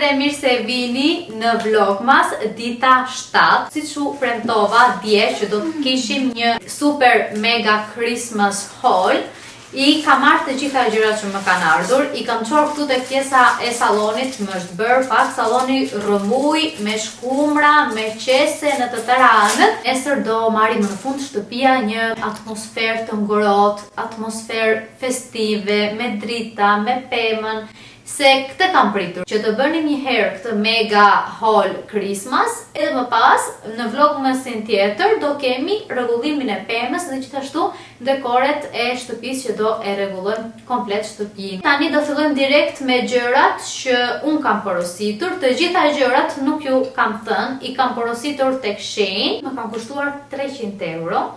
dhe mirë se vini në Vlogmas dita 7. Siç u premtova dje që do të kishim një super mega Christmas haul. I kam marrë të gjitha gjërat që më kanë ardhur, i kam çorë këtu tek pjesa e sallonit, më është bërë pak salloni rrëmuj, me shkumra, me qese në të tëra anët. Nesër do marrim në fund shtëpia një atmosferë të ngrohtë, atmosferë festive, me drita, me pemën. Se këtë kam pritur, që të bënim një herë këtë mega haul Christmas, edhe më pas, në vlogmasin tjetër, do kemi rregullimin e pemës dhe gjithashtu dekoret e shtëpisë që do e rregullojmë komplet shtëpinë. Tani do fillojmë direkt me gjërat që unë kam porositur. Të gjitha gjërat nuk ju kam thënë, i kam porositur tek Shein, më kam kushtuar 300 euro.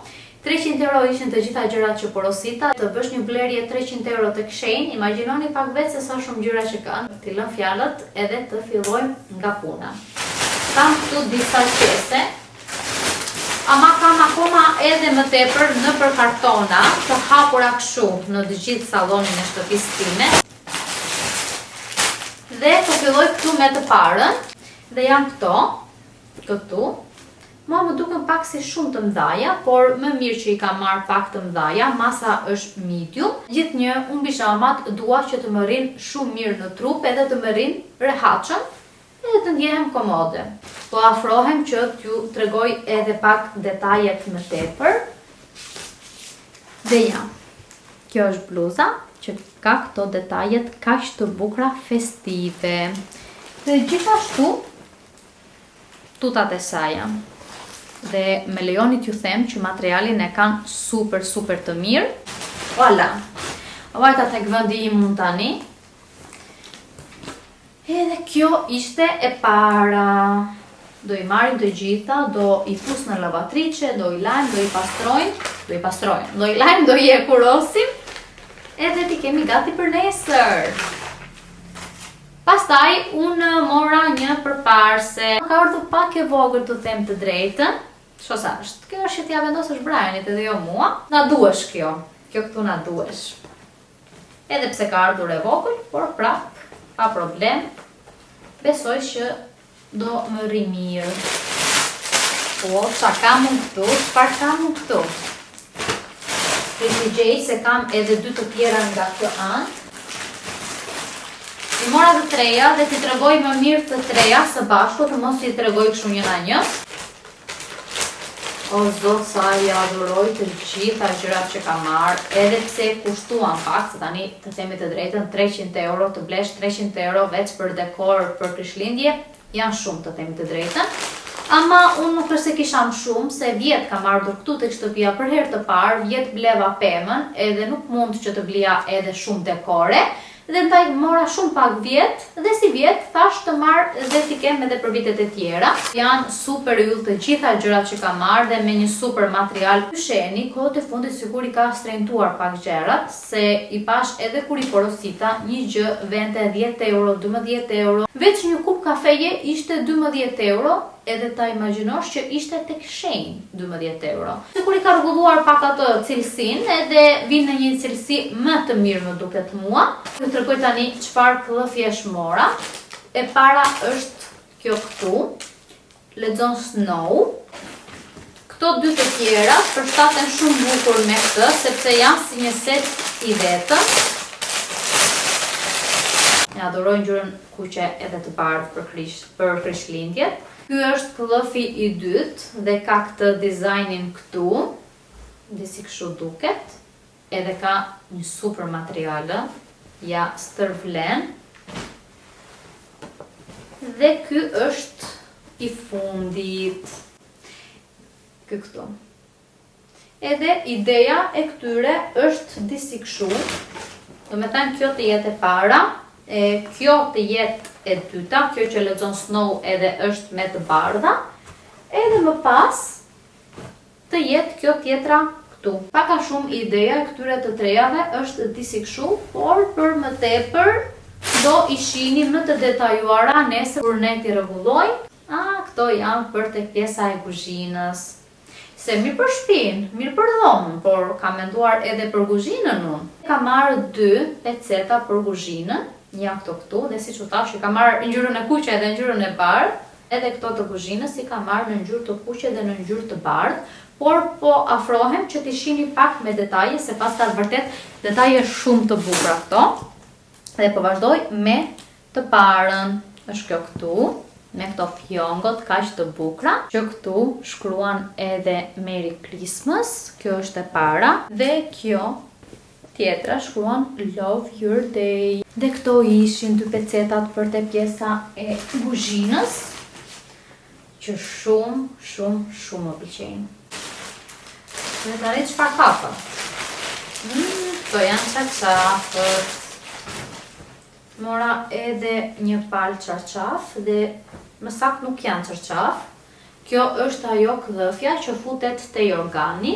300 euro ishin të gjitha gjërat që porosita. Të bësh një blerje 300 euro tek Shein, imagjinoni pak vetë se sa shumë gjëra që kanë. T'i lëm fjalët edhe të fillojmë nga puna. Kam këtu disa qese, ama kam akoma edhe më tepër nëpër kartona, të hapura kështu në të gjithë sallonin e shtëpisë time. Dhe po filloj këtu me të parën, dhe janë këtu. Mua më duken pak si shumë të mëdhaja, por më mirë që i kam marrë pak të mëdhaja, masa është medium. Gjithnjë, unë bijamat dua që të më rinë shumë mirë në trup, edhe të më rinë rehatshëm, edhe të ndjehem komode. Po afrohem që t'ju tregoj edhe pak detajet më tepër. Dhe ja, kjo është bluza, që ka këto detajet kaq të bukura festive. Dhe gjithashtu, tutat e saja. Dhe me lejoni t'ju them që materialin e kanë super të mirë. Voilà. Vajta tek vendi im unë tani. Edhe kjo ishte e para. Do i marrim të gjitha, do i fus në lavatriçe, do i lajm, do i lajm, do i ekurosim. Edhe ti kemi gati për nesër. Pastaj unë mora një përparse. Ka ardhur pak e vogël të them të drejtën. Shosa është. Kjo është që t'ja vendosësh Brianit edhe jo mua. Na duhesh kjo. Kjo këtu na duhesh. Edhe pse ka ardhur e vogël, por prap, pa problem. Besoj që do më rri mirë. Po, qa kam unë këtu? Çfarë kam unë këtu? Ti gjej se kam edhe dy të tjera nga kjo anë. I mora të treja dhe ti tregoj më mirë të treja së bashku, të mos i tregoj kështu njëna një. O zot, sa i adhuroj të gjitha gjërat që kam marrë, edhe pse kushtuan pak, se tani të themi të drejtën 300 euro, të blesh 300 euro veç për dekor, për Krishtlindje, janë shumë të themi të drejtën. Ama unë nuk është se kisha më shumë, se vjet kam ardhur këtu tek shtëpia për herë të parë, vjet bleva pemën, edhe nuk mund që të blija edhe shumë dekore. Dhe ndaj mora shumë pak vjet, dhe si vjet thash të marrë dhe t'i kem edhe për vitet e tjera. Janë super yll të gjitha gjërat që kam marrë dhe me një super material. Sheni, kohët e fundit sigur i ka strehtuar pak gjërat, se i pash edhe kur i porosita një gjë vente 10 euro, 12 euro. Veç një kup kafeje ishte 12 euro, edhe ta imagjinosh që ishte tek Shein 12 euro. Sikur i ka rregulluar pak atë cilësinë, edhe vin në një cilësi më të mirë më duket mua. Ju tregoj tani çfarë klëfjesh mora. E para është kjo këtu. Lexon Snow. Këto dy të tjera përshtaten shumë bukur me këtë, sepse janë si një set i vetëm. Ne adhuroj ngjyrën kuqe edhe të bardhë për Krishtlindjet. Ky është klëfi i dytë dhe ka këtë dizajnin këtu, dhe si kështu duket, edhe ka një super materiale, ja stërvlen, dhe ky është i fundit, ky këtu. Edhe ideja e këtyre është disi kështu, do me thënë kjo të jetë e para, kjo të jetë e dyta, kjo që lexon Snow edhe është me të bardha, edhe më pas të jetë kjo tjetra këtu. Paka shumë ideja e këtyre të trejave është disi kështu, por për më tepër do i shihni më të detajuara nesër kur ne t'i rregullojmë. Këto janë për tek pjesa e kuzhinës. Se mirë për shtëpinë, mirë për dhomën, por kam menduar edhe për kuzhinën unë. Kam marrë 2 peceta për kuzhinën. Një këto këtu, dhe si që tash, i ka marrë ngjyrën e kuqe dhe ngjyrën e bardhë, edhe këto të kuzhinës i ka marrë në ngjyrë të kuqe dhe në ngjyrë të bardhë, por po afrohem që t'i shihni pak me detaje, se pas ka vërtet detaje shumë të bukura këto. Dhe po vazhdoj me të parën, është kjo këtu, me këto fjongot kaq të bukura, që këtu shkruan edhe Merry Christmas, kjo është e para, dhe kjo tjetra shkruan Love Your Day. Dhe këto ishin dy pecetat për te pjesa e kuzhinës, që shumë më pëlqejnë. Dhe tani çfarë kapëm? Këto janë çarçafët. Mora edhe një palë çarçaf dhe më saktë nuk janë çarçaf. Kjo është ajo klëfja që futet te jorgani.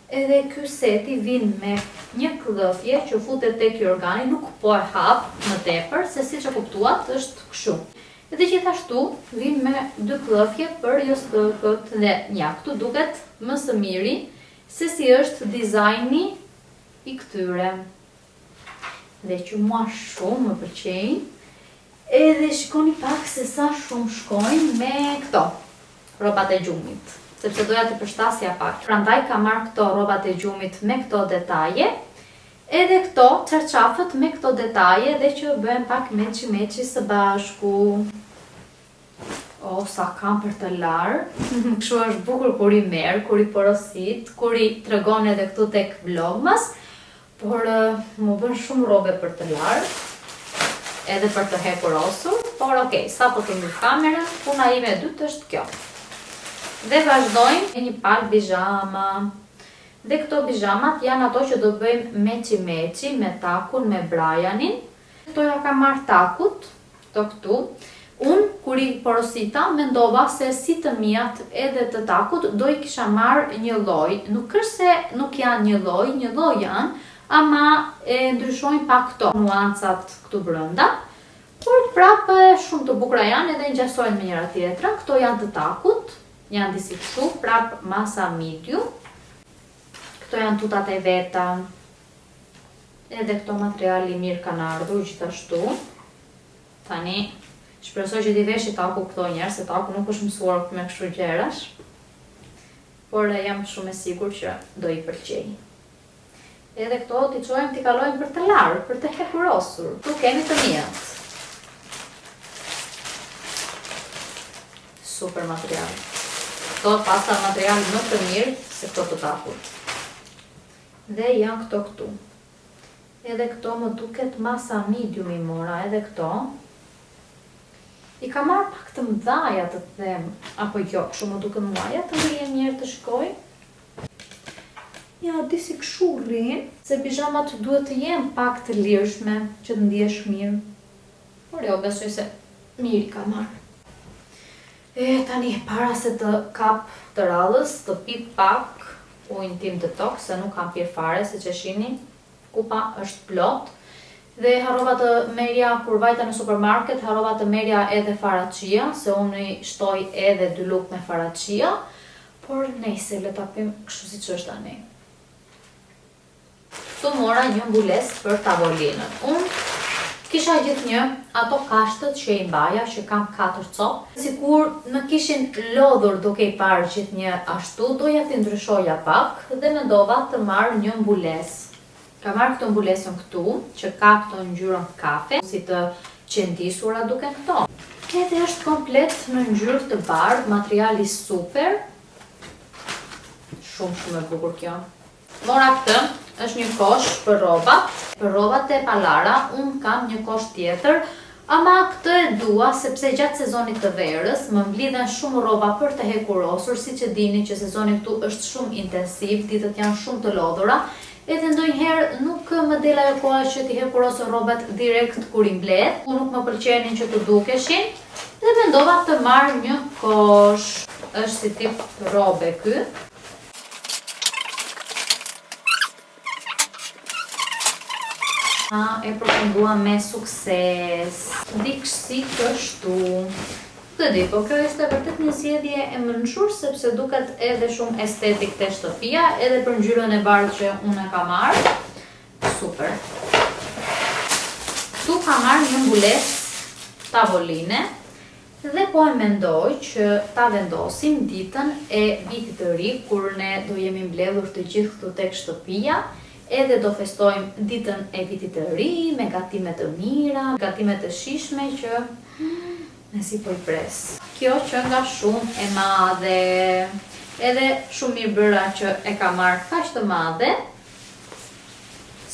Edhe ky seti vin me një klëfje që futet tek jorgani, nuk po e hap më tepër, se siç e kuptuat është kështu. Edhe gjithashtu vin me dy klëfje për jostëkët dhe ja, këtu duket më së miri se si është dizajni i këtyre. Dhe që mua shumë më pëlqejnë. Edhe shikoni pak se sa shumë shkojnë me këto rrobat e gjumit, sepse doja të përshtasja pak. Prandaj ka marrë këto rrobat e gjumit me këto detaje, edhe këto çarçafët me këto detaje, dhe që bëhen pak meçi së bashku. O, sa kam për të larë. Kështu është bukur kur i merr, kur i porosit, kur i tregon edhe këtu tek Vlogmas, por më bën shumë rrobe për të larë, edhe për të hekurosur, por okej, sa po të mbyll kamerën, puna ime e dytë është kjo. Dhe vazhdojmë me një palë bizhama. Dhe këto bizhamat janë ato që do bëjmë meçi me takun, me Brianin. Këto ja ka marrë takut, këtu. Unë, kur i porosita, mendova se si të mijat edhe të takut, do i kisha marrë një lloj. Nuk është se nuk janë një lloj janë, ama e ndryshojnë pak këto nuancat këtu brenda. Por prapë shumë të bukura janë edhe ngjasojnë me njëra tjetrën. Këto janë të takut, janë disi kështu, prapë masa medium. Këto janë tutat e veta. Edhe këto materiali mirë kanë ardhur gjithashtu. Tani shpresoj që t'i veshi taku këto njerë, se taku nuk është mësuar me kështu gjerash. Por jam shumë e sigurt që do i pëlqej. Edhe këto t'i çojmë t'i kalojmë për të larë, për të hekurosur. Tu kemi të mijat. Super material. Këto pasta material më të mirë se këto të takut. Dhe janë këto këtu. Edhe këto më duket masa medium i mora, edhe këto. I ka marrë pak të mëdhaja të them, apo jo, kështu më duket mëdhaja, të ngrihem njerë të shkoj. Ja, disi kështu rrin, se bizhamat duhet të jenë pak të lirshme, që të ndihesh mirë. Por jo, besoj se mirë i ka marrë. Tani, para se të kap të rallës, të pi pak ujin tim detox, se nuk kam pirë fare, se që shihni, kupa është plot. Dhe harrova të merja, kur vajta në supermarket, harrova të merja edhe faracia, se unë i shtoj edhe 2 luk me faracia, por nejse, le ta pim kështu si që është tani. Këtu mora një mbules për tavolinën. Unë kisha gjithnjë ato kashtët që i mbaja, që kam 4 copë. Sikur në kishin lodhur duke i parë gjithnjë ashtu, doja t'i ndryshoja pak dhe mendova të marr një mbules. Ka marrë këto mbulesën këtu, që ka këto ngjyrën kafe, si të qendisura duke këto. Edhe është komplet në ngjyrë të bardhë, materiali super. Shumë e bukur kjo. Mora këtë, është një kosh për rrobat. Për rrobat e palara, unë kam një kosh tjetër, ama këtë e dua sepse gjatë sezonit të verës më mblidhen shumë rroba për të hekurosur, siç e dini që sezoni këtu është shumë intensiv, ditët janë shumë të lodhura. Edhe ndonjëherë nuk më del ajo koha që t'i hekurosë rrobat direkt kur i mbledh, ku nuk më pëlqenin që të dukeshin, dhe mendova të marr një kosh. Është si tip rrobe ky. E përfundua me sukses. Diksh si kështu. Të di, po kjo ishte vërtet një zgjedhje e mençur, sepse duket edhe shumë estetik te shtëpia, edhe për ngjyrën e bardhë që unë e kam marrë. Super. Këtu ka marrë një mbulesë tavoline dhe po e mendoj që ta vendosim ditën e vitit të ri, kur ne do jemi mbledhur të gjithë këtu tek shtëpia, edhe do festojmë ditën e vitit të ri me gatime të mira, gatime të shijshme që ne si po i pres. Kjo që nga shumë e madhe, edhe shumë mirë bëra që e ka marrë kaq të madhe,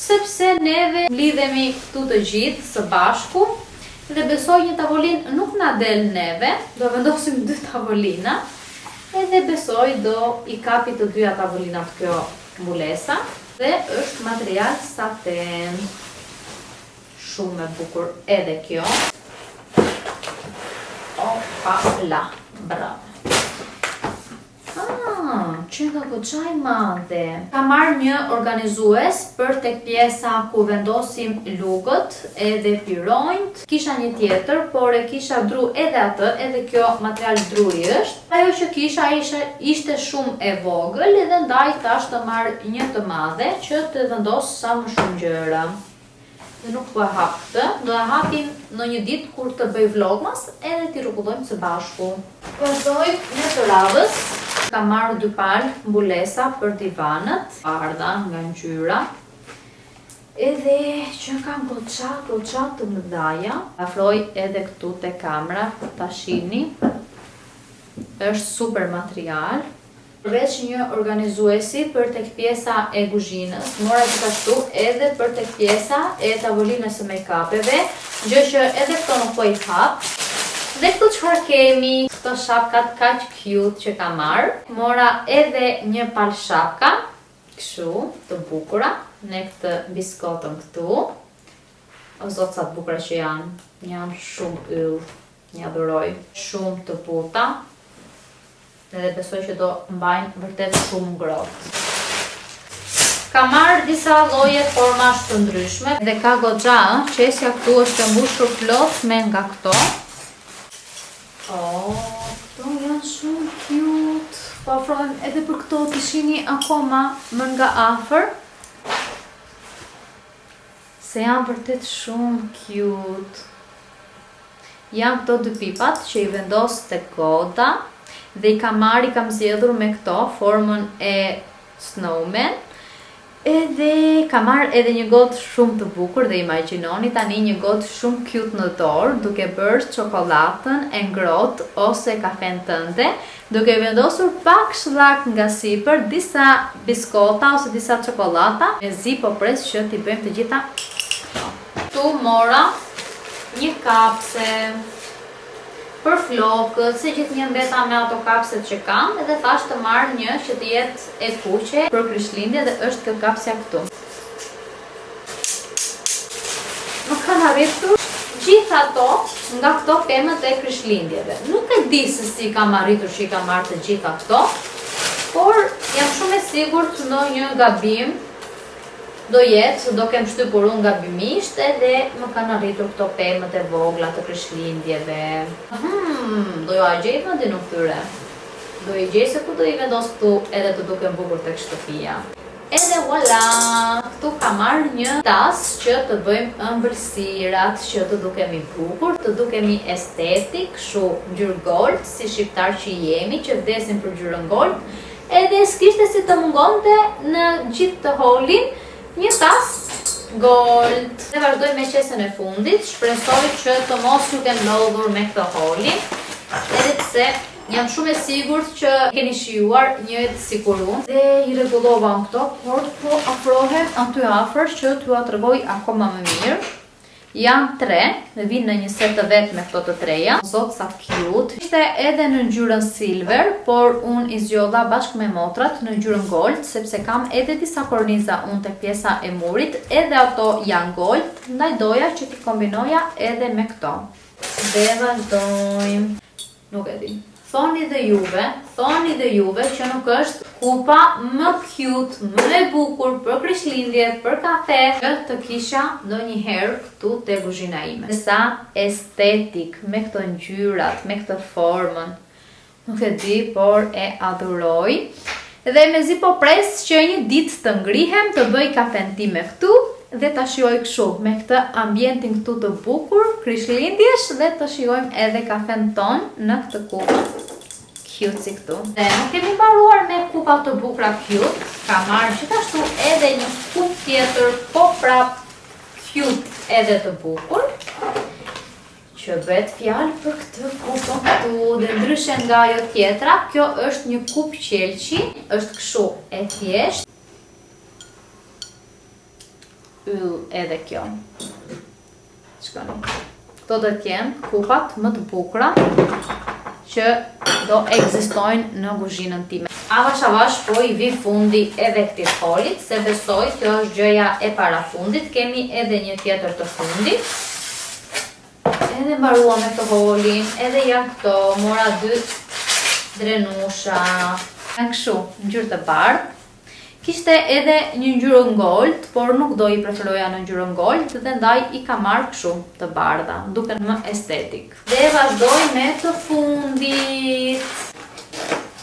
sepse neve mlidhemi këtu të gjithë së bashku dhe besoj një tavolinë nuk na del neve, do vendosim 2 tavolina, edhe besoj do i kapi të dyja tavolinat kjo mbulesa, dhe është material saten. Shumë e bukur edhe kjo. Opa la, bravo. Që nga goxha i madhe. Ka marrë një organizues për tek pjesa ku vendosim lugët edhe pironjt. Kisha një tjetër, por e kisha dru edhe atë, edhe kjo material druri është. Ajo që kisha ishte shumë e vogël edhe ndaj tash të marrë një të madhe që të vendos sa më shumë gjëra. Dhe nuk po e hap këtë, do e hapim në një ditë kur të bëj vlogmas edhe t'i rregullojmë së bashku. Vazhdoj në të radhës. Ka marrë 2 palë mbulesa për divanët, bardha nga ngjyra, edhe që kanë goxha të mëdhaja. Afroj edhe këtu te kamera për ta shihni. Është super material. Përveç një organizuesi për tek pjesa e kuzhinës, mora gjithashtu edhe për tek pjesa e tavolinës së make-upeve, gjë që edhe këto nuk po i hap. Dhe këtu çfarë kemi? Këto shapkat kaq cute që ka marrë. Mora edhe një palë shapka, kështu, të bukura, ne këtë biskotën këtu. O zot sa të bukura që janë shumë yll, një adhuroj, shumë të buta. Edhe besoj që do mbajnë vërtet shumë ngrohtë. Ka marrë disa lloje formash të ndryshme dhe ka goxha, qesja këtu është e mbushur plot me nga këto. Këto janë shumë cute. Po afrohem edhe për këto të shihni akoma më nga afër. Se janë vërtet shumë cute. Janë këto 2 pipat që i vendos tek goda. Dhe i kam zgjedhur me këto formën e snowman. Edhe kam marrë edhe një gotë shumë të bukur dhe imagjinoni tani një gotë shumë cute në dorë, duke bërë çokoladën e ngrohtë ose kafen tënde, duke vendosur pak shllak nga sipër, disa biskota ose disa çokolata. Mezi po pres që t'i bëjmë të gjitha. Tu mora një kapse për flokët, se gjithnjë mbeta me ato kapset që kam, edhe thash të marrë një që të jetë e kuqe për Krishtlindje dhe është kjo kapsja këtu. Më kanë arritur gjithë ato nga këto pemët e Krishtlindjeve. Nuk e di se si kam arritur që i kam marrë të gjitha këto, por jam shumë e sigurt në një gabim do jetë, do kem shtypur unë gabimisht edhe më kanë arritur këto pemët e vogla të Krishtlindjeve. Do ju a gjej vendin në këtyre. Do i gjej se ku do i vendos këtu edhe të duken bukur tek shtëpia. Edhe voilà, këtu ka marrë një tas që të bëjmë ëmbëlsirat, që të dukemi bukur, të dukemi estetik, kështu ngjyrë gold, si shqiptar që jemi, që vdesin për ngjyrën gold. Edhe s'kishte si të mungonte në gjithë të holin një tas gold. Dhe vazhdoj me qesën e fundit, shpresoj që të mos ju kem lodhur me këtë holin, edhe pse jam shumë e sigurt që keni shijuar njëjtë sikur unë dhe i rregullova këto, por po afrohem aty afër që t'ju tregoj akoma më mirë. Janë 3 dhe vinë në një set të vetë me këto të 3-ja. Zot sa cute. Ishte edhe në ngjyrën silver, por unë i zgjodha bashkë me motrat në ngjyrën gold, sepse kam edhe disa korniza unë tek pjesa e murit, edhe ato janë gold, ndaj doja që t'i kombinoja edhe me këto. Dhe vazhdojmë. Nuk e di. Thoni dhe juve që nuk është kupa më cute, më e bukur për Krishtlindjet, për kafe, që të kisha ndonjëherë këtu te kuzhina ime. Sa estetik, me këto ngjyrat, me këtë formën, nuk e di, por e adhuroj. Dhe mezi po pres që një ditë të ngrihem, të bëj kafen time këtu, dhe ta shijoj kështu me këtë ambientin këtu të bukur, Krishtlindjes, dhe të shijojmë edhe kafen ton në këtë kupë cute si këtu. Dhe nuk kemi mbaruar me kupa të bukura cute, ka marrë gjithashtu edhe një kupë tjetër, po prap cute edhe të bukur, që bëhet fjalë për këtë kupën këtu, dhe ndryshe nga ajo tjetra, kjo është një kupë qelçi, është kështu e thjeshtë. Edhe kjo. Shkoni. Këto do t'jenë kupat më të bukura që do ekzistojnë në kuzhinën time. Avash po i vi fundi edhe këtij holit, se besoj kjo është gjëja e parafundit. Kemi edhe një tjetër të fundit. Edhe mbaruam me këtë holin, edhe janë këto, mora 2 drenusha. Janë kështu, ngjyrë të bardhë. Kishte edhe një ngjyrë gold, por nuk do i preferoja në ngjyrën gold, dhe ndaj i ka marrë kështu të bardha, duken më estetik. Dhe vazhdoj me të fundit.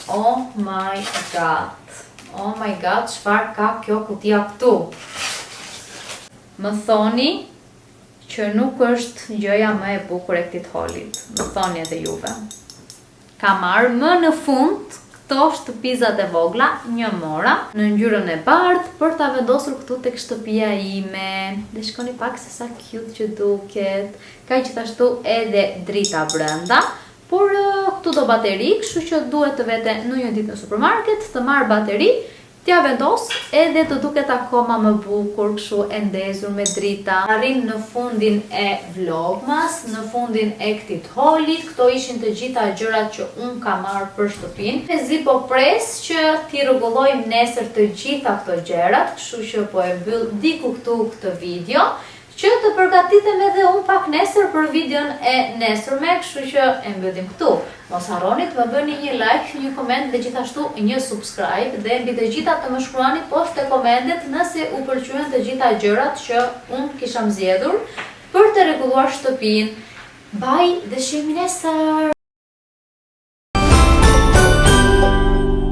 Oh my god. Oh my god, çfarë ka kjo kutia këtu? Më thoni që nuk është gjëja më e bukur e këtij holit. Më thoni edhe juve. Ka marrë më në fund këto shtëpizat e vogla, një mora, në ngjyrën e bardhë, për ta vendosur këtu tek shtëpia ime. Dhe shkoni pak se sa cute që duket. Ka gjithashtu edhe drita brenda, por këtu do bateri, kështu që duhet të vete në një ditë në supermarket, të marrë bateri, t'ja vendos edhe të duket akoma më bukur, kështu e ndezur me drita. Arrim në fundin e vlogmas, në fundin e këtij holit. Këto ishin të gjitha gjërat që unë kam marrë për shtëpinë. Zi po pres që t'i rregullojmë nesër të gjitha këto gjërat, kështu që po e mbyll diku këtu këtë video, që të përgatitem edhe unë pak nesër për videon e nesërme, kështu që e mbyllim këtu. Mos harroni të më bëni një like, një koment dhe gjithashtu një subscribe, dhe mbi të gjitha të më shkruani poshtë te komentet nëse u pëlqyen të gjitha gjërat që unë kisha zgjedhur për të rregulluar shtëpinë. Bye dhe shihemi nesër.